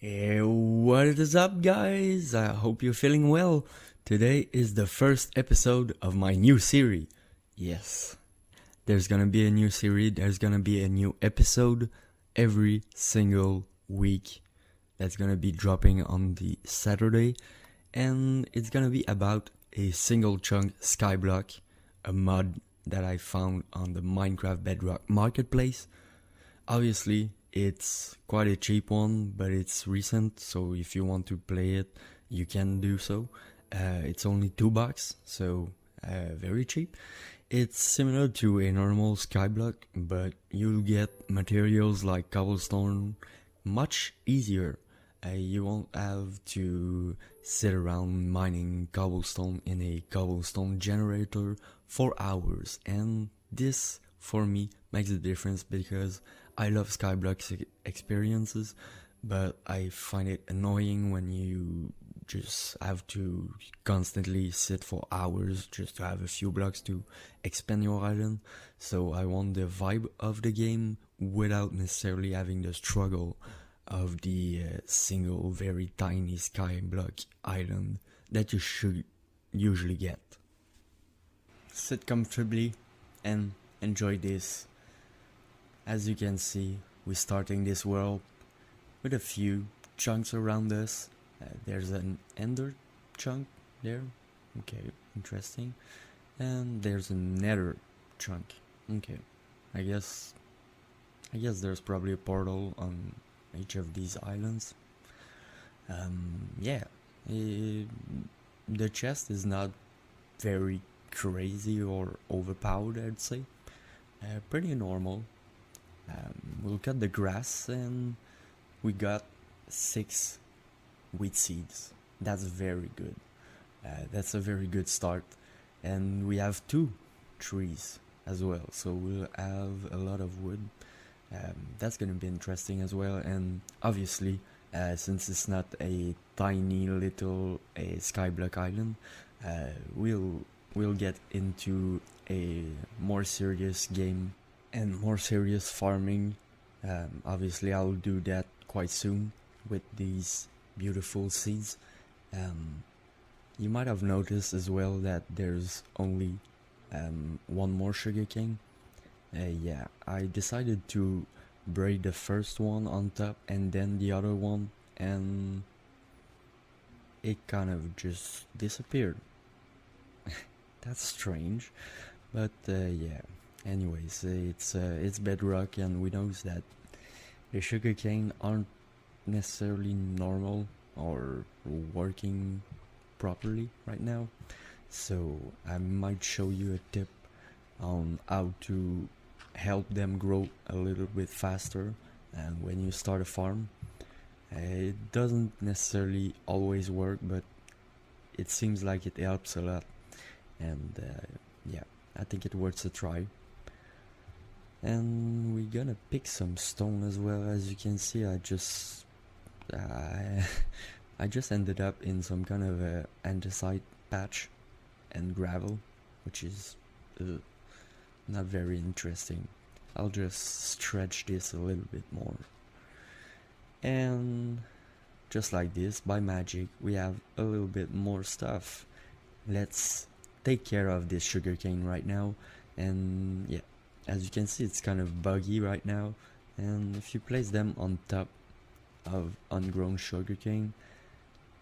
Hey, what is up, guys? I hope you're feeling well. Today is the first episode of my new series. Yes, there's gonna be a new series, there's gonna be a new episode every single week. That's gonna be dropping on the Saturday, and it's gonna be about a single chunk SkyBlock, a mod that I found on the Minecraft Bedrock Marketplace. Obviously, it's quite a cheap one, but it's recent, so if you want to play it, you can do so. It's only $2, so very cheap. It's similar to a normal skyblock, but you'll get materials like cobblestone much easier. You won't have to sit around mining cobblestone in a cobblestone generator for hours, and this for me makes a difference because I love skyblock experiences, but I find it annoying when you just have to constantly sit for hours just to have a few blocks to expand your island. So I want the vibe of the game without necessarily having the struggle of the single very tiny skyblock island that you should usually get. Sit comfortably and enjoy this. As you can see, we're starting this world with a few chunks around us. There's an ender chunk there. Okay, interesting. And there's a nether chunk. Okay, I guess there's probably a portal on each of these islands. Yeah, the chest is not very crazy or overpowered, I'd say. Pretty normal. We'll cut the grass and we got 6 wheat seeds. That's very good. That's a very good start. And we have 2 trees as well, so we'll have a lot of wood. That's gonna be interesting as well. And obviously, since it's not a tiny little skyblock island, we'll get into a more serious game and more serious farming. Obviously I'll do that quite soon with these beautiful seeds. You might have noticed as well that there's only one more sugarcane. Yeah, I decided to break the first one on top and then the other one, and it kind of just disappeared. That's strange, but yeah. Anyways, it's bedrock, and we know that the sugarcane aren't necessarily normal or working properly right now. So I might show you a tip on how to help them grow a little bit faster. And when you start a farm, it doesn't necessarily always work, but it seems like it helps a lot. And yeah, I think it worth a try. And we're gonna pick some stone as well. As you can see, I just ended up in some kind of a andesite patch and gravel, which is not very interesting. I'll just stretch this a little bit more. And just like this, by magic, we have a little bit more stuff. Let's take care of this sugarcane right now. And yeah, as you can see, it's kind of buggy right now, and if you place them on top of ungrown sugarcane,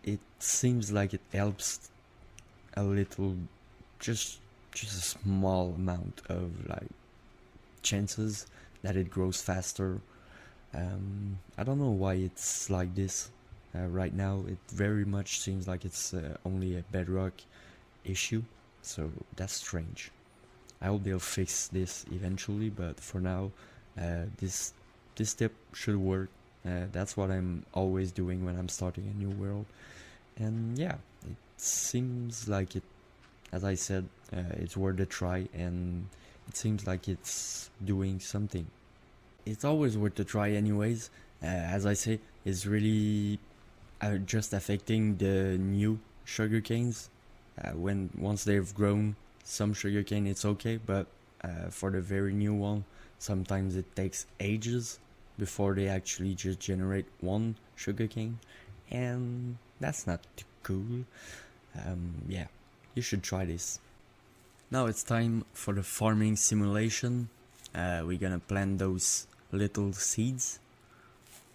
it seems like it helps a little, just a small amount of like chances that it grows faster. I don't know why it's like this right now. It very much seems like it's only a bedrock issue, so that's strange. I hope they'll fix this eventually, but for now, this tip should work. That's what I'm always doing when I'm starting a new world. And yeah, it seems like it, as I said, it's worth a try, and it seems like it's doing something. It's always worth a try anyways. As I say, it's really just affecting the new sugarcanes. Once they've grown some sugarcane, it's okay, but for the very new one, sometimes it takes ages before they actually just generate one sugarcane, and that's not too cool. Yeah, you should try this. Now it's time for the farming simulation. We're gonna plant those little seeds,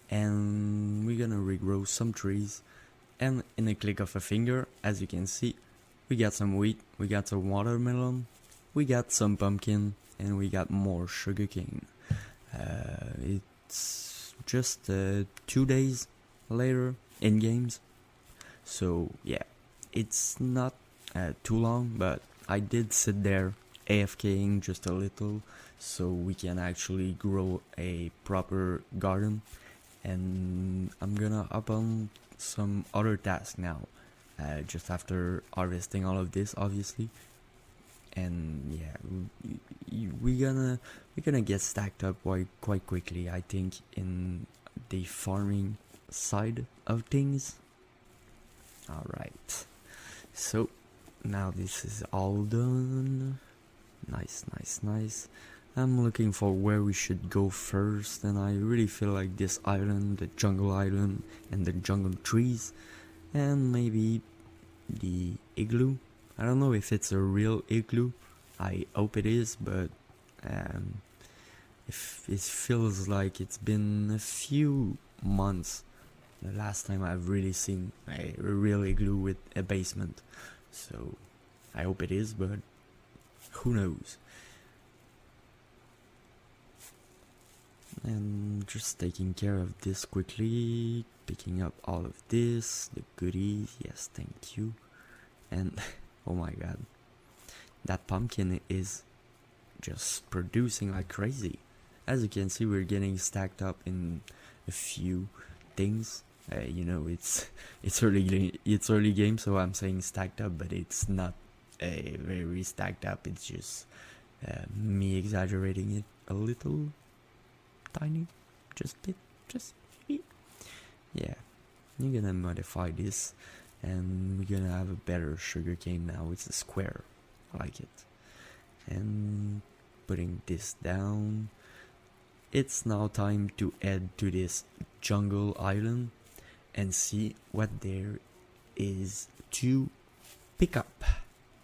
and we're gonna regrow some trees, and in a click of a finger, as you can see, we got some wheat, we got some watermelon, we got some pumpkin, and we got more sugarcane. It's just 2 days later in games, so yeah, it's not too long, but I did sit there AFKing just a little so we can actually grow a proper garden, and I'm gonna up on some other tasks now, just after harvesting all of this, obviously. And yeah, we're gonna get stacked up quite quickly, I think, in the farming side of things. Alright, so now this is all done. Nice. I'm looking for where we should go first, and I really feel like this island, the jungle island, and the jungle trees, and maybe the igloo. I don't know if it's a real igloo. I hope it is, but if it feels like it's been a few months the last time I've really seen a real igloo with a basement. So I hope it is, but who knows. And just taking care of this quickly, picking up all of this, the goodies, yes, thank you. And oh my god, that pumpkin is just producing like crazy. As you can see, we're getting stacked up in a few things. You know, it's early game, so I'm saying stacked up, but it's not very stacked up. It's just me exaggerating it a little, tiny, just maybe. Yeah, you're gonna modify this, and we're gonna have a better sugarcane now. It's a square, I like it. And putting this down, it's now time to head to this jungle island and see what there is to pick up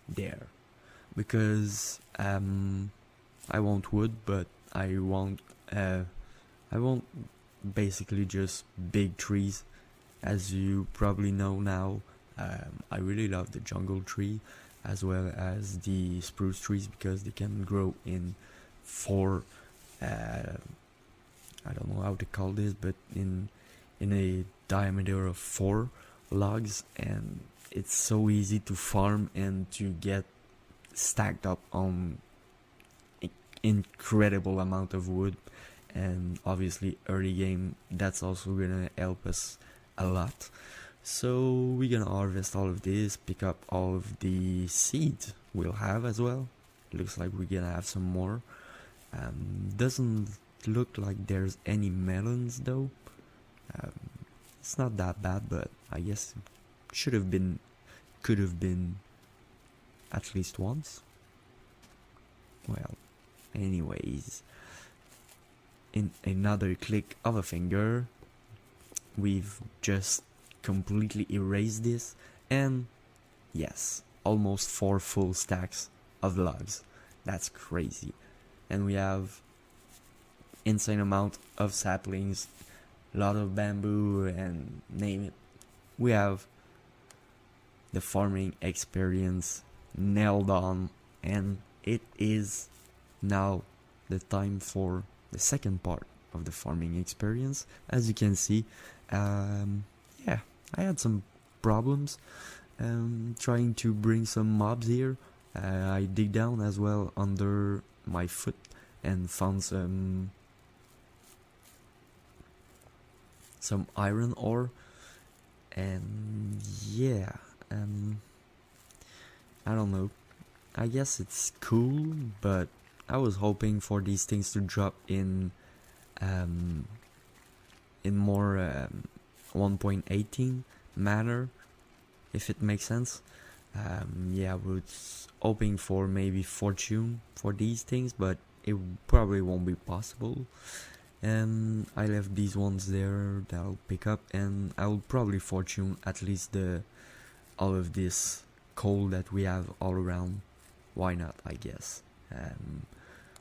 there, because I want wood, but I want basically just big trees. As you probably know now, I really love the jungle tree as well as the spruce trees, because they can grow in 4 I don't know how to call this, but in a diameter of 4 logs, and it's so easy to farm and to get stacked up on incredible amount of wood. And obviously early game, that's also gonna help us a lot. So we're gonna harvest all of this, pick up all of the seeds we'll have as well. Looks like we're gonna have some more. Doesn't look like there's any melons though. It's not that bad, but I guess could have been at least once. Well, anyways, in another click of a finger, we've just completely erased this, and yes, almost 4 full stacks of logs. That's crazy. And we have insane amount of saplings, lot of bamboo, and name it. We have the farming experience nailed on, and it is now the time for the second part of the farming experience. As you can see, yeah, I had some problems trying to bring some mobs here. I dig down as well under my foot and found some iron ore, and yeah, I don't know, I guess it's cool, but I was hoping for these things to drop in more 1.18 manner, if it makes sense. Yeah, I was hoping for maybe fortune for these things, but it probably won't be possible. I left these ones there that I'll pick up, and I'll probably fortune at least all of this coal that we have all around. Why not, I guess.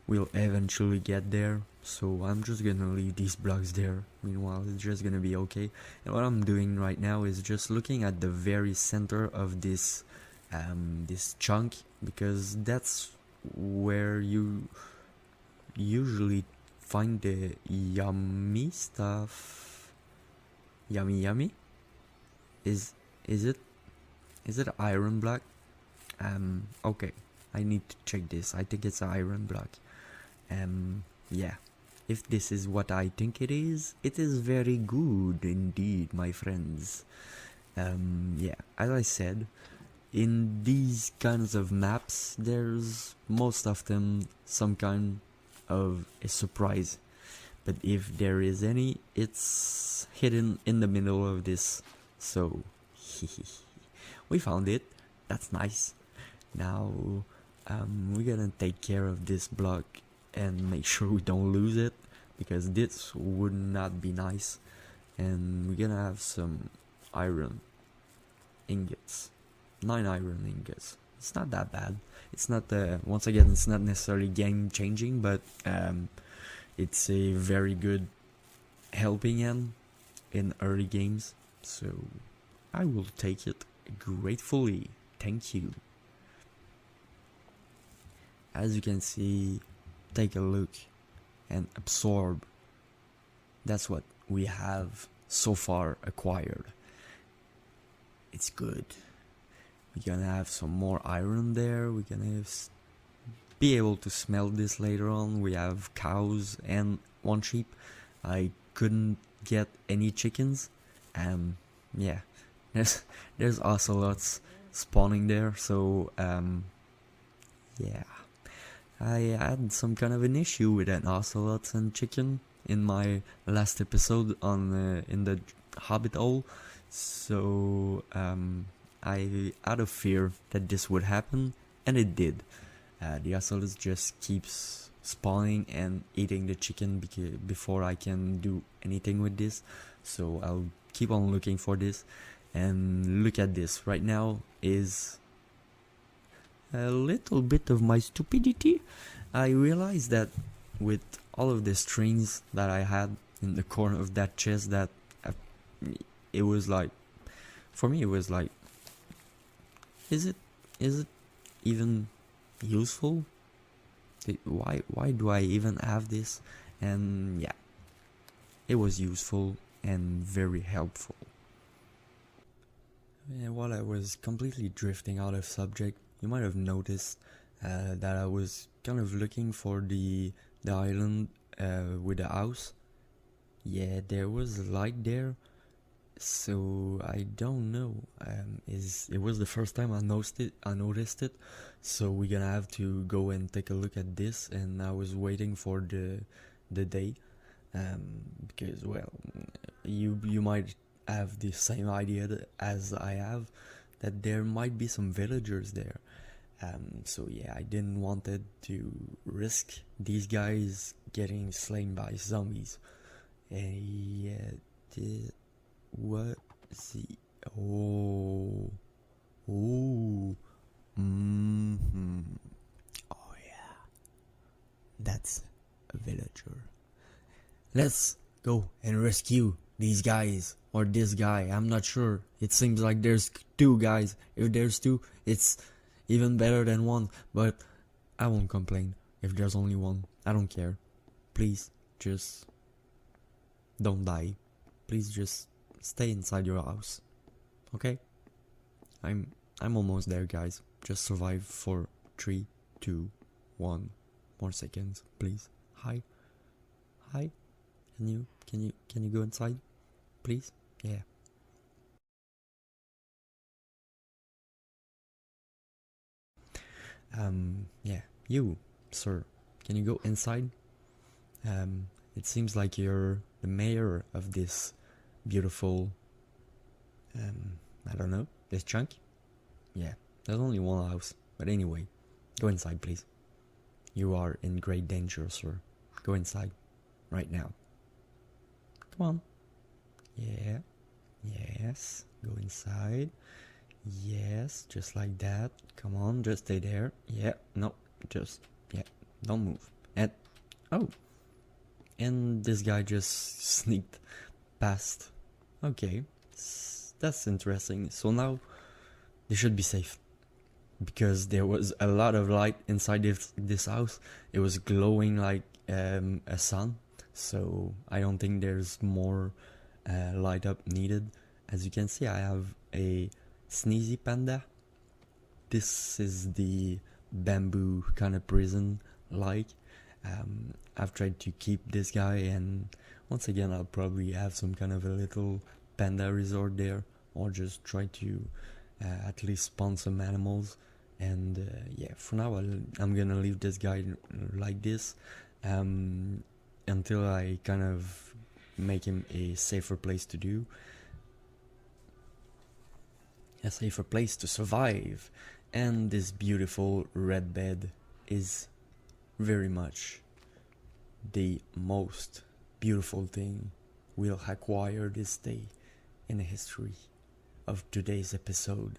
We'll eventually get there, so I'm just gonna leave these blocks there. Meanwhile, it's just gonna be okay. And what I'm doing right now is just looking at the very center of this this chunk, because that's where you usually find the yummy stuff. Yummy? Is it iron block? Okay, I need to check this. I think it's iron block. Yeah, if this is what I think it is very good indeed, my friends. Yeah, as I said, in these kinds of maps, there's most often some kind of a surprise, but if there is any, it's hidden in the middle of this. So we found it. That's nice. Now we're gonna take care of this block and make sure we don't lose it, because this would not be nice. And we're gonna have some iron ingots, 9 iron ingots. It's not that bad. It's not once again, it's not necessarily game changing, but it's a very good helping hand in early games, so I will take it gratefully. Thank you. As you can see, take a look and absorb. That's what we have so far acquired. It's good. We're gonna have some more iron there. We're gonna be able to smelt this later on. We have cows and 1 sheep. I couldn't get any chickens. Yeah, there's ocelots spawning there, so yeah, I had some kind of an issue with an ocelots and chicken in my last episode on in the Hobbit hole, so I out of fear that this would happen, and it did. The ocelots just keeps spawning and eating the chicken before I can do anything with this, so I'll keep on looking for this. And look at this. Right now is a little bit of my stupidity. I realized that with all of the strings that I had in the corner of that chest, that it was like, for me it was like, is it even useful? Why do I even have this? And yeah, it was useful and very helpful. And while I was completely drifting out of subject, you might have noticed that I was kind of looking for the island with the house. Yeah, there was a light there, so I don't know. It was the first time I noticed it, so we're gonna have to go and take a look at this. And I was waiting for the day, because well, you might have the same idea as I have, that there might be some villagers there. So yeah, I didn't want it to risk these guys getting slain by zombies. Yeah, what? See, oh, oh yeah, that's a villager. Let's go and rescue these guys, or this guy. I'm not sure. It seems like there's 2 guys. If there's 2, it's even better than 1, but I won't complain if there's only 1. I don't care. Please just don't die. Please just stay inside your house. Okay? I'm almost there, guys. Just survive for 3, 2, 1 more seconds, please. Hi. Can you go inside, please? Yeah. Yeah, you, sir, can you go inside? It seems like you're the mayor of this beautiful, I don't know, this chunk? Yeah, there's only 1 house, but anyway, go inside, please. You are in great danger, sir. Go inside, right now. Come on. Yeah. Yes. Go inside. Yes. Just like that. Come on. Just stay there. Yeah. No. Just. Yeah. Don't move. And. Oh. And this guy just sneaked past. Okay. That's interesting. So now they should be safe. Because there was a lot of light inside this house. It was glowing like a sun. So I don't think there's more light up needed. As you can see, I have a sneezy panda. This is the bamboo kind of prison like. I've tried to keep this guy, and once again I'll probably have some kind of a little panda resort there, or just try to at least spawn some animals. And yeah, for now I'm gonna leave this guy like this until I kind of make him a safer place to do, a safer place to survive. And this beautiful red bed is very much the most beautiful thing we'll acquire this day in the history of today's episode.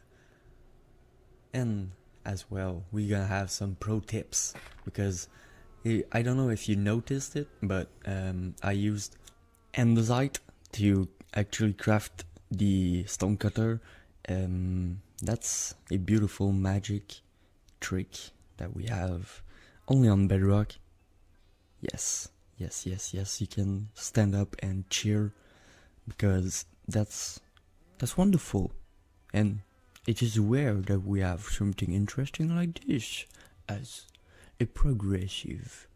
And as well, we're gonna have some pro tips, because I don't know if you noticed it, but I used andesite to actually craft the stone cutter. That's a beautiful magic trick that we have only on Bedrock. Yes, you can stand up and cheer, because that's wonderful. And it is rare that we have something interesting like this as a progressive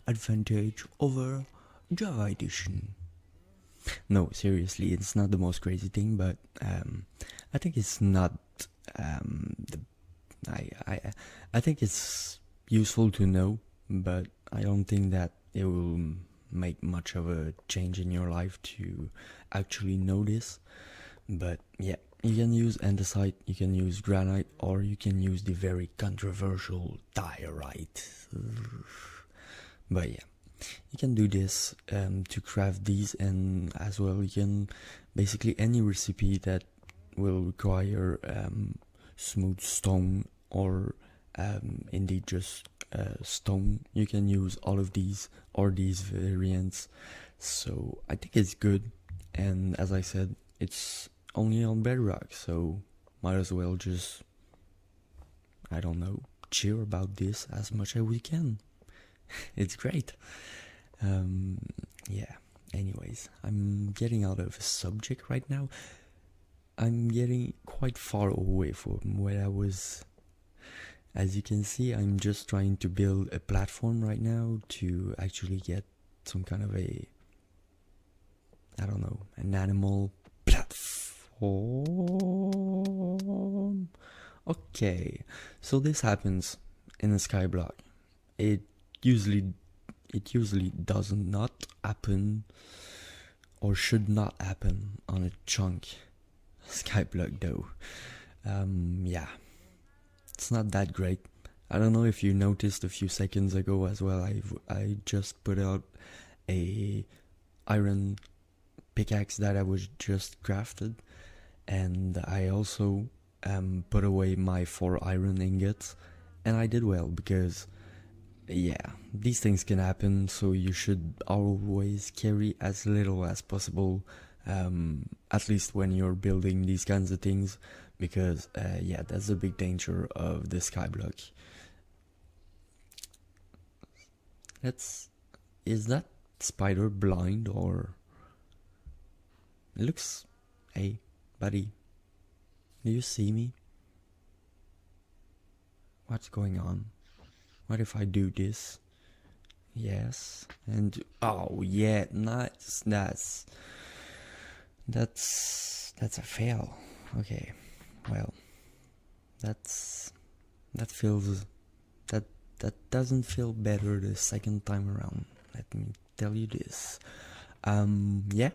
advantage over Java Edition. No, seriously, it's not the most crazy thing, but I think it's not I think it's useful to know, but I don't think that it will make much of a change in your life to actually know this. But yeah, you can use andesite, you can use granite, or you can use the very controversial diorite. But yeah, you can do this to craft these, and as well you can basically any recipe that will require smooth stone, or indeed just stone. You can use all of these or these variants. So I think it's good, and as I said, it's only on Bedrock, so might as well just, I don't know, cheer about this as much as we can. It's great. Yeah, anyways, I'm getting out of the subject right now. I'm getting quite far away from where I was. As you can see, I'm just trying to build a platform right now to actually get some kind of a, I don't know, an animal platform. Okay, so this happens in a SkyBlock. It usually does not happen, or should not happen, on a chunk SkyBlock though. Yeah, it's not that great. I don't know if you noticed a few seconds ago as well, I just put out a iron pickaxe that I was just crafted, and I also put away my 4 iron ingots, and I did well, because yeah, these things can happen, so you should always carry as little as possible, at least when you're building these kinds of things, because yeah, that's a big danger of the SkyBlock. Is that spider blind, or it looks, hey buddy, do you see me? What's going on? What if I do this? Yes, and oh yeah, nice. That's a fail. Okay, well, that doesn't feel better the second time around. Let me tell you this. Yeah,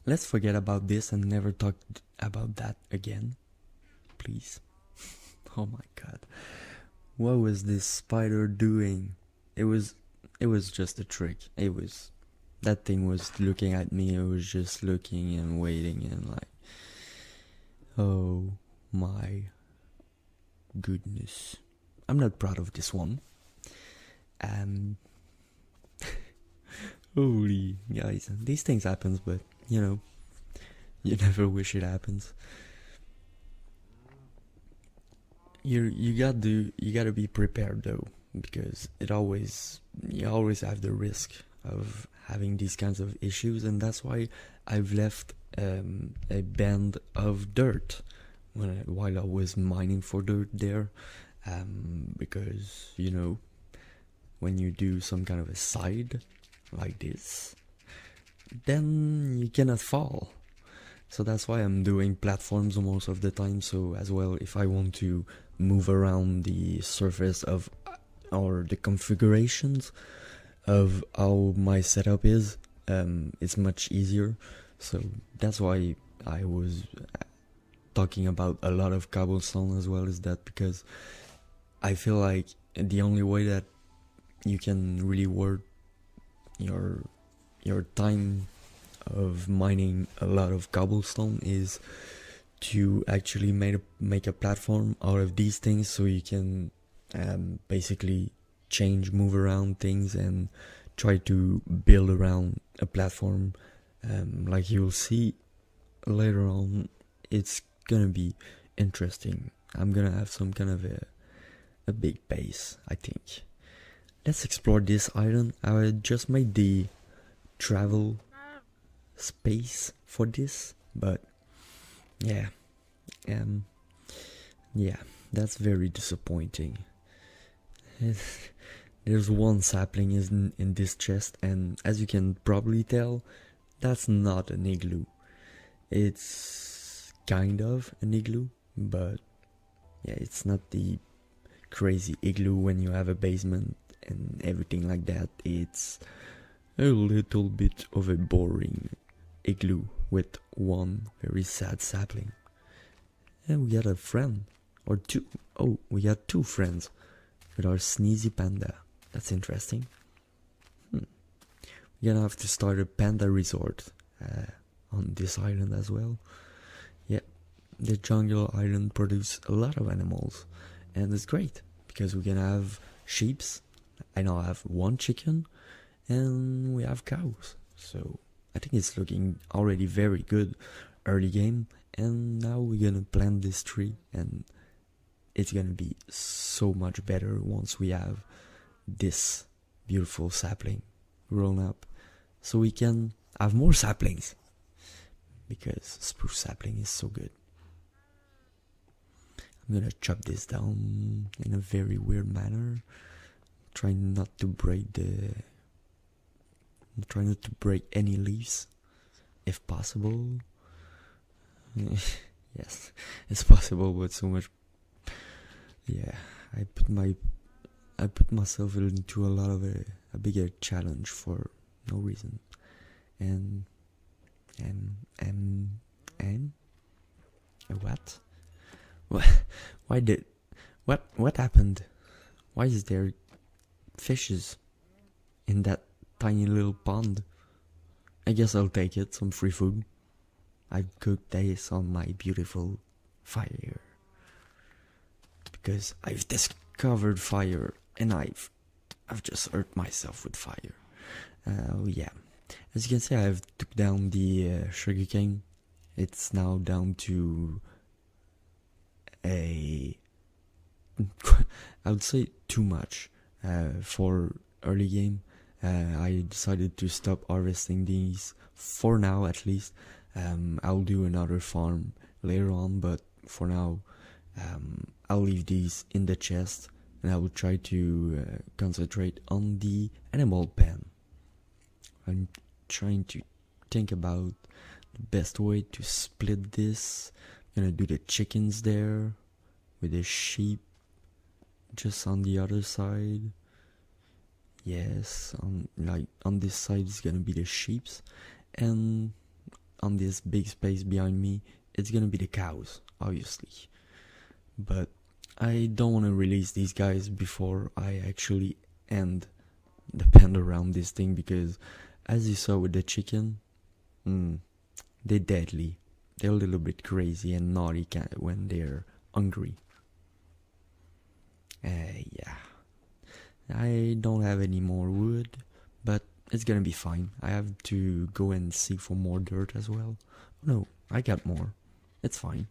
let's forget about this and never talk about that again, please. Oh my god. What was this spider doing? It was just a trick. It was that thing was looking at me. It was just looking and waiting and like, oh my goodness. I'm not proud of this one. Holy guys, these things happens, but you know, you never wish it happens. You gotta be prepared though, because you always have the risk of having these kinds of issues, and that's why I've left a band of dirt while I was mining for dirt there, because you know, when you do some kind of a side like this, then you cannot fall. So that's why I'm doing platforms most of the time. So as well, if I want to move around the surface of or the configurations of how my setup is, it's much easier. So that's why I was talking about a lot of cobblestone as well, is that because I feel like the only way that you can really work your time of mining a lot of cobblestone is to actually make a platform out of these things, so you can basically move around things and try to build around a platform. Like you'll see later on, it's gonna be interesting. I'm gonna have some kind of a big base, I think. Let's explore this island. I just made the travel space for this, but yeah, that's very disappointing. There's one sapling in this chest, and as you can probably tell, that's not an igloo. It's kind of an igloo, but yeah, it's not the crazy igloo when you have a basement and everything like that. It's a little bit of a boring igloo with one very sad sapling. And we got a friend or two. Oh, we got two friends with our sneezy panda. That's interesting. We're gonna have to start a panda resort on this island as well. Yeah, the jungle island produces a lot of animals, and it's great because we can have sheeps. I now have one chicken, and we have cows. So I think it's looking already very good early game, and now we're gonna plant this tree, and it's gonna be so much better once we have this beautiful sapling grown up, so we can have more saplings, because spruce sapling is so good. I'm gonna chop this down in a very weird manner, trying not to break any leaves if possible. Yes, it's possible, but so much. Yeah, I put myself into a lot of a bigger challenge for no reason. And what? What happened? Why is there fishes in that tiny little pond? I guess I'll take it, some free food. I've cooked this on my beautiful fire, because I've discovered fire, and I've just hurt myself with fire. Yeah, as you can see, I've took down the sugarcane. It's now down to I would say too much for early game. I decided to stop harvesting these for now, at least. I'll do another farm later on, but for now I'll leave these in the chest, and I will try to concentrate on the animal pen. I'm trying to think about the best way to split this. I'm gonna do the chickens there with the sheep just on the other side. Yes, on this side is gonna be the sheeps, and on this big space behind me it's gonna be the cows, obviously. But I don't want to release these guys before I actually end the pen around this thing, because as you saw with the chicken, they're deadly. They're a little bit crazy and naughty when they're hungry. Yeah. I don't have any more wood, but it's gonna be fine. I have to go and seek for more dirt as well. No, I got more. It's fine.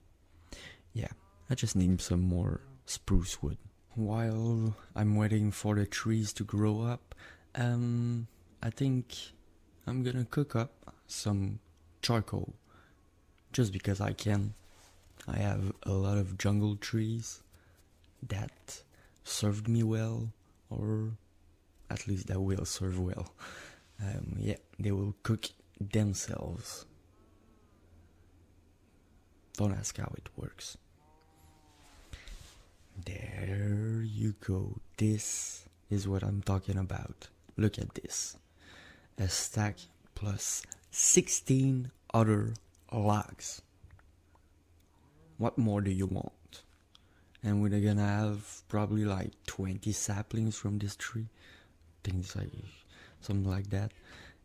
Yeah, I just need some more spruce wood. While I'm waiting for the trees to grow up, I think I'm gonna cook up some charcoal. Just because I can. I have a lot of jungle trees that served me well, or at least that will serve well. Yeah, they will cook themselves. Don't ask how it works. There you go. This is what I'm talking about. Look at this. A stack plus 16 other logs. What more do you want? And we're gonna have probably like 20 saplings from this tree. Things like something like that.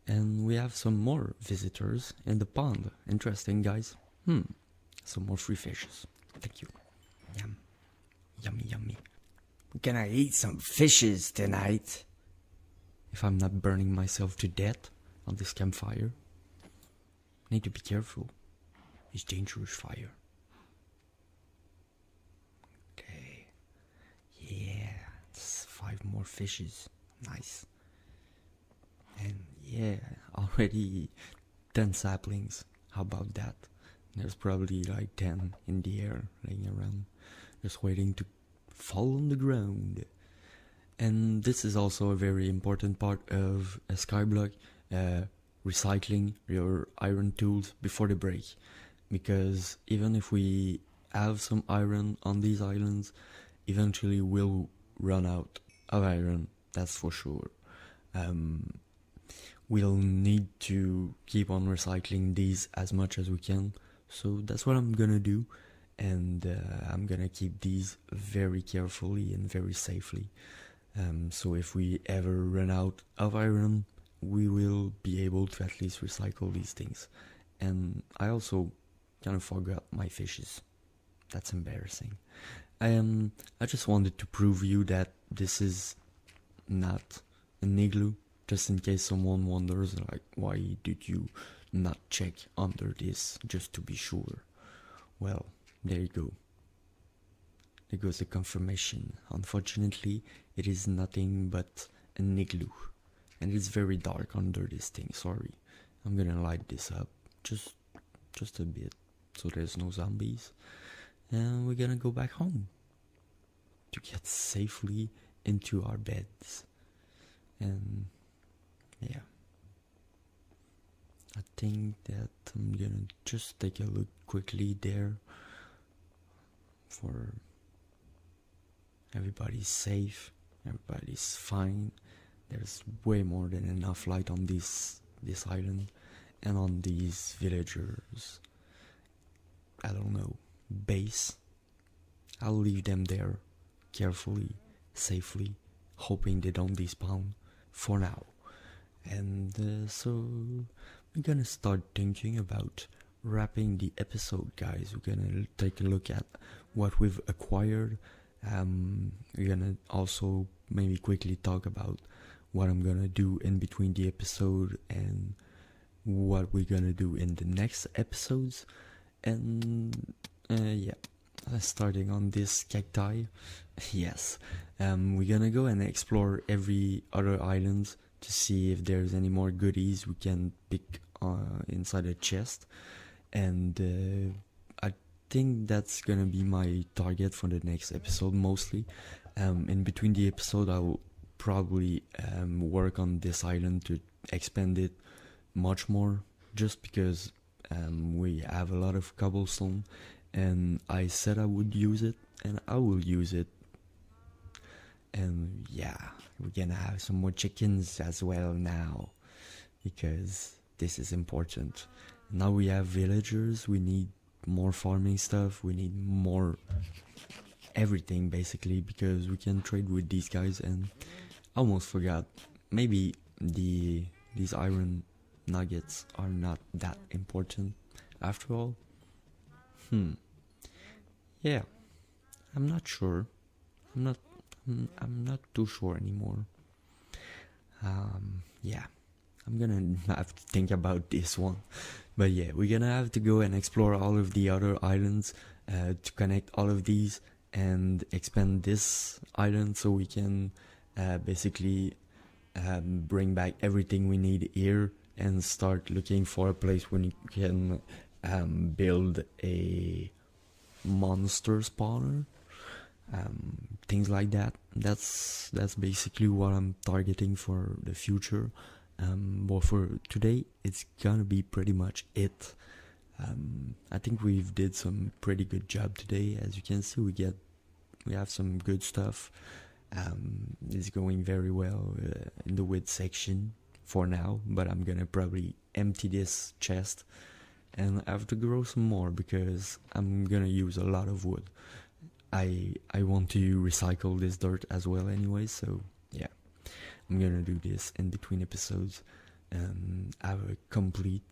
And we have some more visitors in the pond. Interesting, guys. Some more free fishes. Thank you. Yum. Yummy, yummy. We're gonna eat some fishes tonight. If I'm not burning myself to death on this campfire. Need to be careful. It's dangerous fire. Okay. Yeah. It's 5 more fishes. Nice. And yeah, already 10 saplings. How about that? There's probably like 10 in the air laying around, just waiting to fall on the ground. And this is also a very important part of a SkyBlock, recycling your iron tools before they break. Because even if we have some iron on these islands, eventually we'll run out of iron, that's for sure. We'll need to keep on recycling these as much as we can. So that's what I'm gonna do, and I'm gonna keep these very carefully and very safely. So if we ever run out of iron, we will be able to at least recycle these things. And I also kind of forgot my fishes. That's embarrassing. I just wanted to prove you that this is not an igloo, just in case someone wonders, like, why did you not check under this just to be sure? Well, there you go. There goes the confirmation. Unfortunately, it is nothing but an igloo, and it's very dark under this thing. Sorry, I'm gonna light this up just a bit so there's no zombies, and we're gonna go back home to get safely into our beds. And yeah, I think that I'm gonna just take a look quickly there for everybody's safe, everybody's fine. There's way more than enough light on this island and on these villagers. I don't know, base. I'll leave them there carefully, safely, hoping they don't despawn for now. And so we're gonna start thinking about wrapping the episode, guys. We're gonna take a look at what we've acquired. We're gonna also maybe quickly talk about what I'm gonna do in between the episode and what we're gonna do in the next episodes. And yeah, starting on this cacti. Yes, we're gonna go and explore every other island to see if there's any more goodies we can pick inside a chest. And I think that's gonna be my target for the next episode mostly. In between the episode, I'll probably work on this island to expand it much more, just because we have a lot of cobblestone, and I said I would use it, and I will use it. And yeah, we're gonna have some more chickens as well now, because this is important. Now we have villagers, we need more farming stuff, we need more everything basically, because we can trade with these guys. And I almost forgot, maybe the these iron nuggets are not that important after all. Yeah, I'm not sure. I'm not too sure anymore. Yeah, I'm gonna have to think about this one. But yeah, we're gonna have to go and explore all of the other islands to connect all of these and expand this island so we can basically bring back everything we need here and start looking for a place where you can build a monster spawner, things like that. That's basically what I'm targeting for the future. But for today, it's gonna be pretty much it. I think we've did some pretty good job today. As you can see, we have some good stuff. It's going very well in the wood section for now, but I'm gonna probably empty this chest and I have to grow some more because I'm gonna use a lot of wood. I want to recycle this dirt as well anyway, so yeah, I'm gonna do this in between episodes and have a complete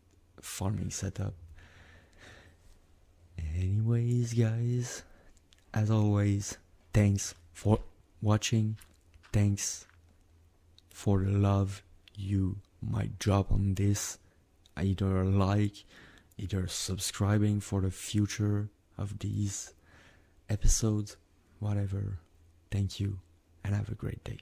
farming setup. Anyways, guys, as always, thanks for watching. Thanks for the love you might drop on this. Either a like, either subscribing for the future of these episodes, whatever. Thank you and have a great day.